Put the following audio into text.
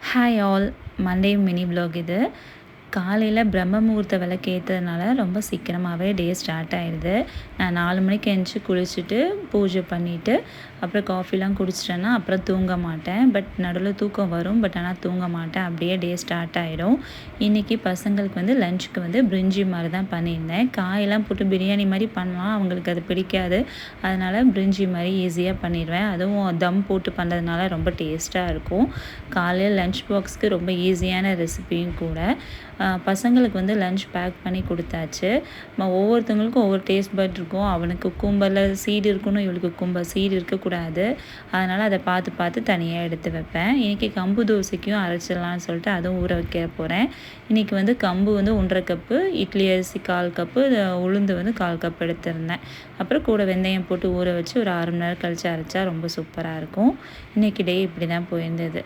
Hi all, Monday mini vlog இது. காலையில் பிரம்ம முகூர்த்த விளக்கு ஏற்றதுனால ரொம்ப சீக்கிரமாகவே டே ஸ்டார்ட் ஆயிடுது. நான் 4 மணிக்கு எழுந்துச்சி குளிச்சுட்டு பூஜை பண்ணிவிட்டு அப்புறம் காஃபிலாம் குடிச்சிட்டேன்னா அப்புறம் தூங்க மாட்டேன். பட் நடுவில் தூக்கம் வரும், பட் ஆனால் தூங்க மாட்டேன். அப்படியே டே ஸ்டார்ட் ஆகிடும். இன்றைக்கி பசங்களுக்கு லஞ்சுக்கு பிரிஞ்சி மாதிரி தான் பண்ணியிருந்தேன். காயெல்லாம் போட்டு பிரியாணி மாதிரி பண்ணலாம், அவங்களுக்கு அது பிடிக்காது. அதனால் பிரிஞ்சி மாதிரி ஈஸியாக பண்ணிடுவேன். அதுவும் தம் போட்டு பண்ணுறதுனால ரொம்ப டேஸ்ட்டாக இருக்கும். காலையில் லஞ்ச் பாக்ஸ்க்கு ரொம்ப ஈஸியான ரெசிபியும் கூட. பசங்களுக்கு லஞ்ச் பேக் பண்ணி கொடுத்தாச்சு. ஒவ்வொருத்தவங்களுக்கும் ஒவ்வொரு டேஸ்ட் பட் இருக்கும். அவனுக்கு குக்கும்பரில் சீடு இருக்கணும், இவளுக்கு குக்கும்பர் சீடு இருக்கக்கூடாது. அதனால் அதை பார்த்து பார்த்து தனியாக எடுத்து வைப்பேன். இன்றைக்கி கம்பு தோசைக்கும் அரைச்சிடலான்னு சொல்லிட்டு அதுவும் ஊற வைக்க போகிறேன். இன்றைக்கி கம்பு 1.5 கப்பு, இட்லி அரிசி 1/4 கப்பு, உளுந்து 1/4 கப் எடுத்திருந்தேன். அப்புறம் கூட வெந்தயம் போட்டு ஊற வச்சு ஒரு 6 மணி நேரம் கழித்து அரைச்சா ரொம்ப சூப்பராக இருக்கும். இன்றைக்கி டே இப்படி தான் போயிருந்தது.